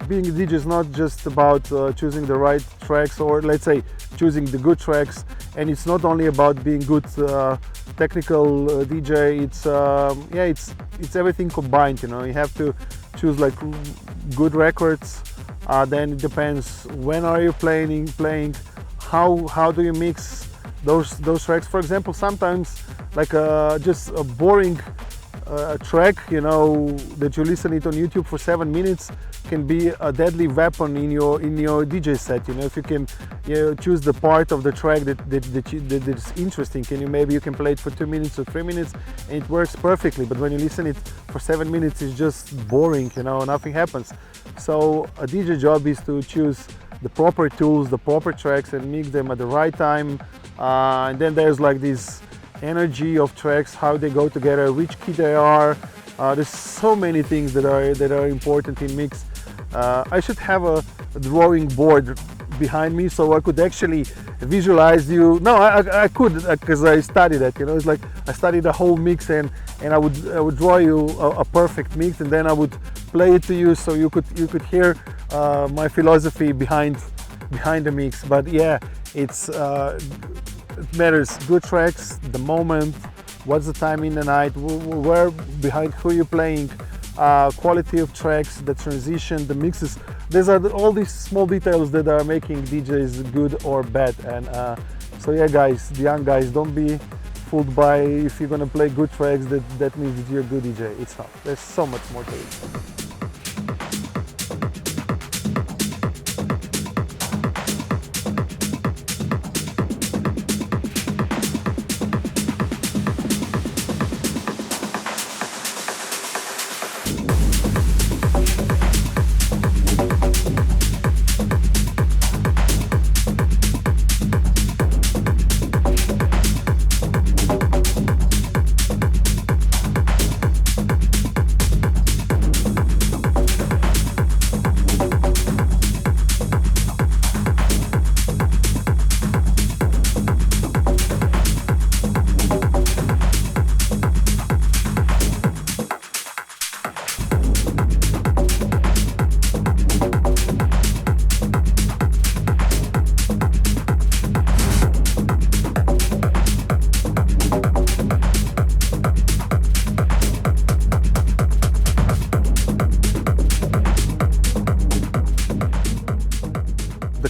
being a DJ is not just about choosing the right tracks, or let's say choosing the good tracks, and it's not only about being good technical DJ. It's everything combined. You know, you have to choose like good records. Then it depends when are you playing, how do you mix those tracks. For example, sometimes like just a boring track, you know, that you listen it on YouTube for 7 minutes can be a deadly weapon in your DJ set. You know, if you can choose the part of the track that is interesting, and maybe you can play it for 2 minutes or 3 minutes and it works perfectly. But when you listen it for 7 minutes, it's just boring, you know, nothing happens. So a DJ job is to choose the proper tools, the proper tracks, and mix them at the right time. And then there's like this energy of tracks, how they go together, which key they are. There's so many things that are important in mix. I should have a drawing board behind me so I could actually visualize you. No, I could, because I studied that. You know, it's like I studied the whole mix, and I would draw you a perfect mix, and then I would play it to you so you could hear my philosophy behind the mix. But yeah, it matters. Good tracks, the moment, what's the time in the night, where behind who you're playing, quality of tracks, the transition, the mixes. These are all these small details that are making DJs good or bad. And so yeah, guys, the young guys, don't be fooled by if you're gonna play good tracks that means that you're a good DJ. It's not. There's so much more to it.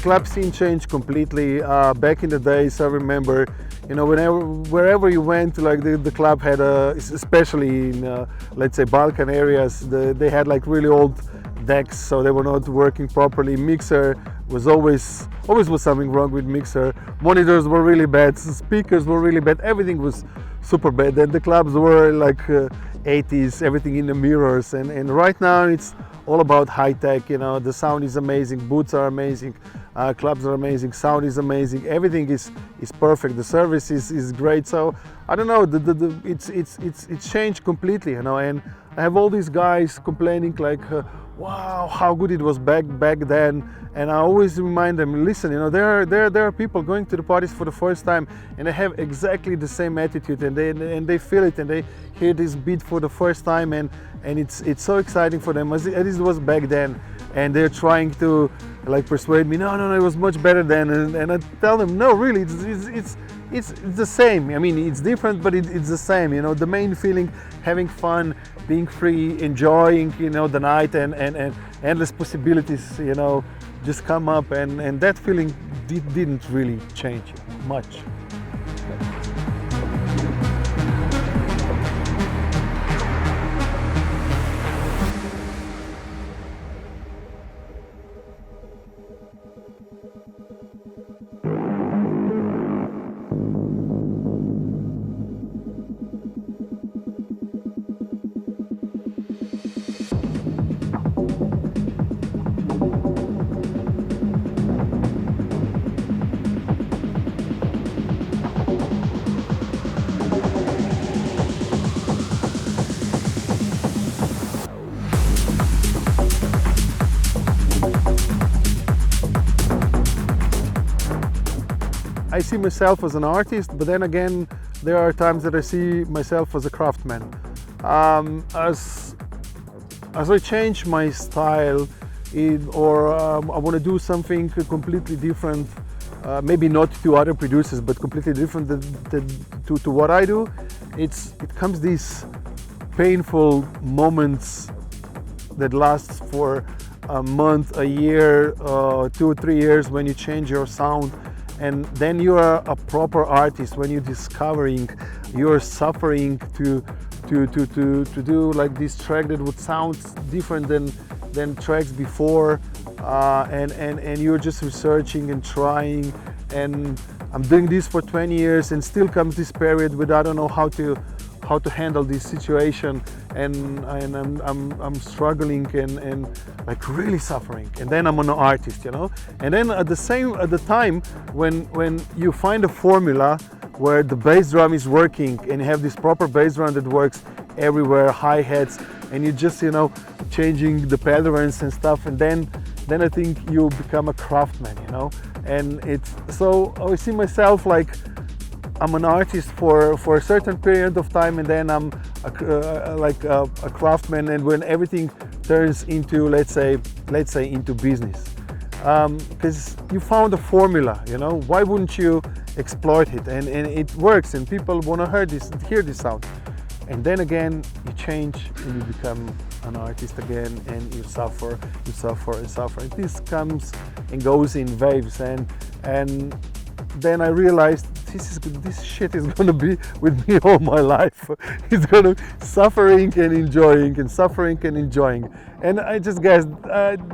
Club scene changed completely. Back in the days, I remember, you know, wherever you went, like the club had especially in let's say Balkan areas, they had like really old decks, so they were not working properly. Mixer was always was something wrong with mixer. Monitors were really bad, speakers were really bad, everything was super bad. And the clubs were like 80s, everything in the mirrors. And right now it's all about high tech. You know, the sound is amazing, booths are amazing, clubs are amazing, sound is amazing, everything is perfect, the service is great. So I don't know, it's changed completely, you know. And I have all these guys complaining like, wow, how good it was back then. And I always remind them, listen, you know, there are people going to the parties for the first time, and they have exactly the same attitude, and they feel it, and they hear this beat for the first time, and it's so exciting for them as it was back then. And they're trying to like persuade me, no, it was much better then. And I tell them, no, really, it's the same. I mean, it's different, but it's the same. You know, the main feeling, having fun, being free, enjoying, you know, the night, and endless possibilities, you know, just come up, and that feeling didn't really change much. I see myself as an artist, but then again, there are times that I see myself as a craftsman. As I change my style, or I want to do something completely different, maybe not to other producers, but completely different to what I do. It comes these painful moments that lasts for a month, a year, 2 or 3 years, when you change your sound, and then you are a proper artist. When you're discovering, you're suffering to do like this track that would sound different than tracks before, and you're just researching and trying. And I'm doing this for 20 years, and still comes this period where I don't know how to handle this situation, and I'm struggling and like really suffering. And then I'm an artist, you know. And then at the time when you find a formula where the bass drum is working, and you have this proper bass drum that works everywhere, hi-hats, and you just, you know, changing the patterns and stuff, and then I think you become a craftsman, you know. And it's so I see myself like I'm an artist for a certain period of time, and then I'm a craftsman. And when everything turns into, let's say into business, because you found a formula, you know, why wouldn't you exploit it? And it works, and people want to hear this sound. And then again, you change and you become an artist again, and you suffer. And this comes and goes in waves, and then I realized this shit is gonna be with me all my life. It's gonna suffering and enjoying, and suffering and enjoying. And I just guess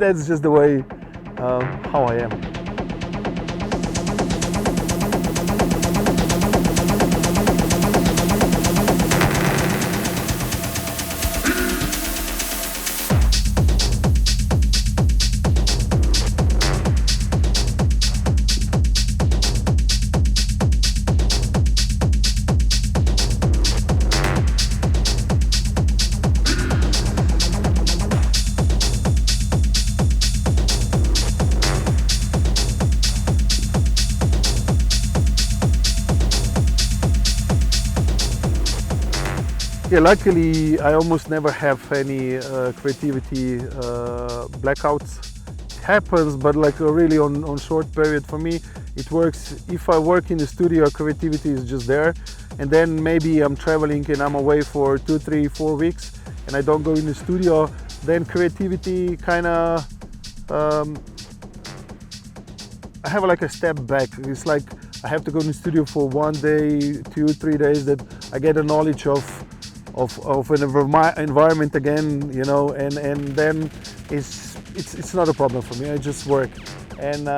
that's just the way how I am. Yeah, luckily I almost never have any creativity blackouts. It happens, but like really on short period. For me, it works. If I work in the studio, creativity is just there, and then maybe I'm traveling and I'm away for 2, 3, 4 weeks, and I don't go in the studio. Then creativity kind of I have like a step back. It's like I have to go in the studio for 1 day, 2, 3 days, that I get a knowledge of an environment again, you know, and then it's not a problem for me. I just work, and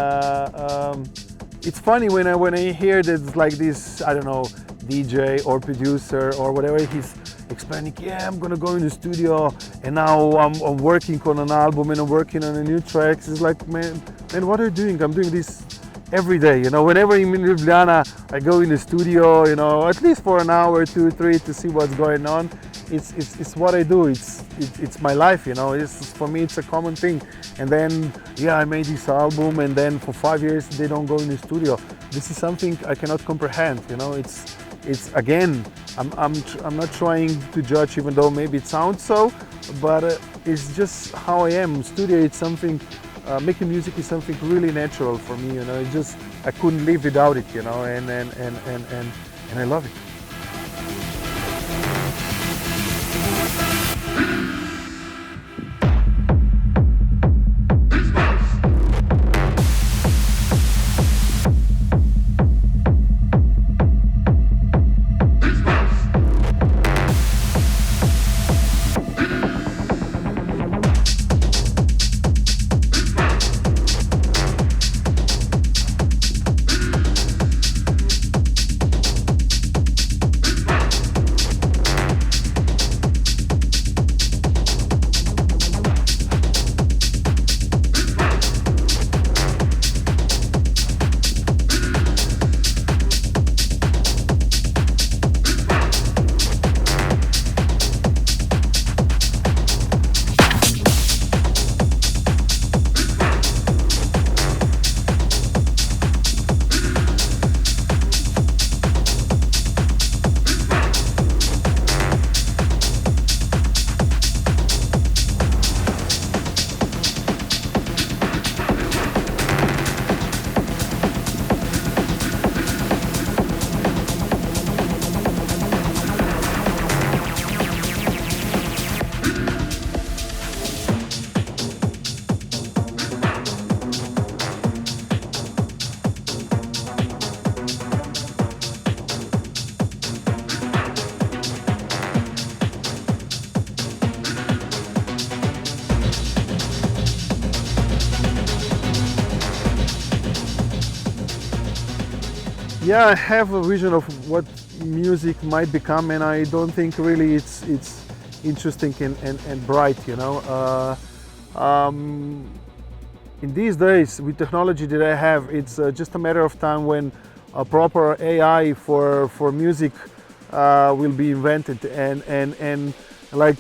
it's funny when I hear that like this, I don't know, DJ or producer or whatever, he's explaining, yeah, I'm gonna go in the studio and now I'm working on an album and I'm working on a new tracks. It's like, man, what are you doing? I'm doing this every day, you know. Whenever I'm in Ljubljana, I go in the studio, you know, at least for an hour, 2, 3, to see what's going on. It's what I do. It's my life, you know. For me, it's a common thing. And then, yeah, I made this album, and then for 5 years they don't go in the studio. This is something I cannot comprehend, you know. It's again, I'm not trying to judge, even though maybe it sounds so, but it's just how I am. Studio, it's something. Making music is something really natural for me, you know. I couldn't live without it, you know, and I love it. Yeah, I have a vision of what music might become, and I don't think really it's interesting and bright, you know. In these days, with technology that I have, it's just a matter of time when a proper AI for music will be invented, and like,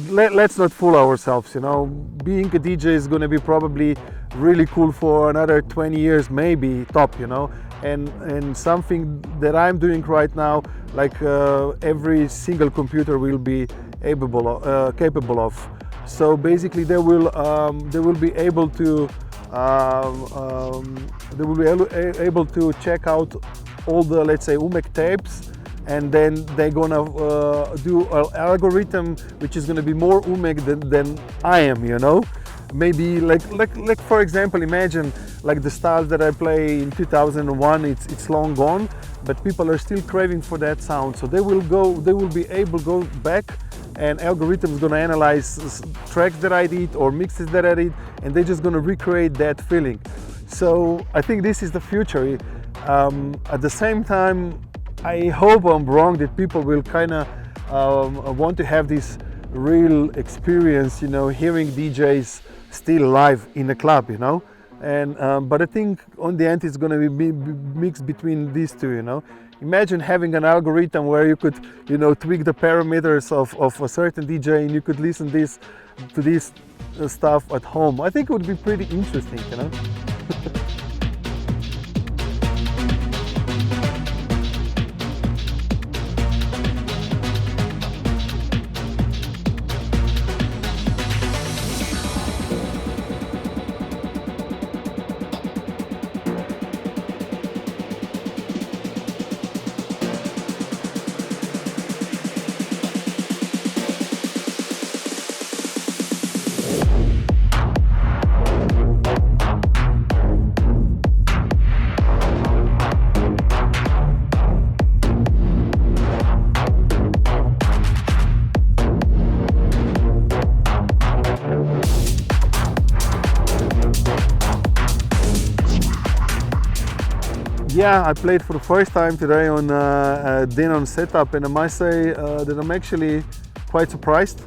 let's not fool ourselves, you know. Being a DJ is going to be probably really cool for another 20 years, maybe top, you know. And something that I'm doing right now, like every single computer will be capable of. So basically, they will be able to able to check out all the, let's say, UMEK tapes, and then they're gonna do an algorithm which is gonna be more UMEK than I am, you know. Maybe like for example, imagine like the styles that I play in 2001. It's long gone, but people are still craving for that sound. So they will be able to go back, and algorithms gonna analyze tracks that I did or mixes that I did, and they're just gonna recreate that feeling. So I think this is the future. At the same time, I hope I'm wrong, that people will kind of want to have this real experience, you know, hearing DJs still live in a club, you know. And but I think on the end it's going to be mixed between these two, you know. Imagine having an algorithm where you could, you know, tweak the parameters of a certain DJ, and you could listen to this stuff at home. I think it would be pretty interesting, you know. Yeah, I played for the first time today on a Denon setup, and I must say that I'm actually quite surprised.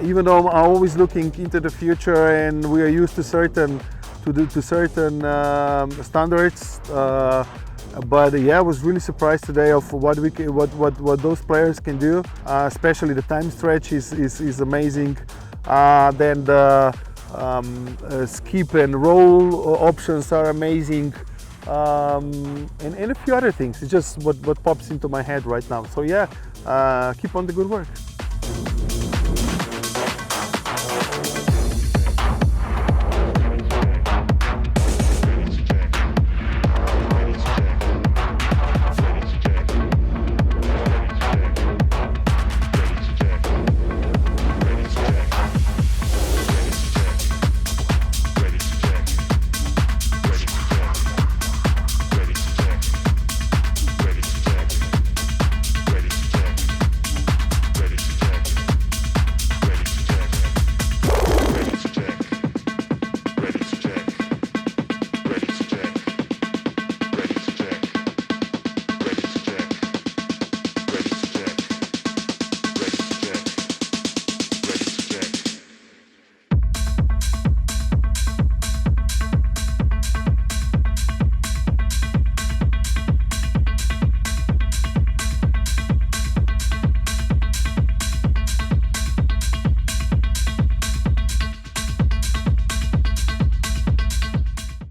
Even though I'm always looking into the future, and we are used to certain standards, but yeah, I was really surprised today of what those players can do. Especially the time stretch is amazing. Then the skip and roll options are amazing. And a few other things. It's just what pops into my head right now. So yeah, keep on the good work.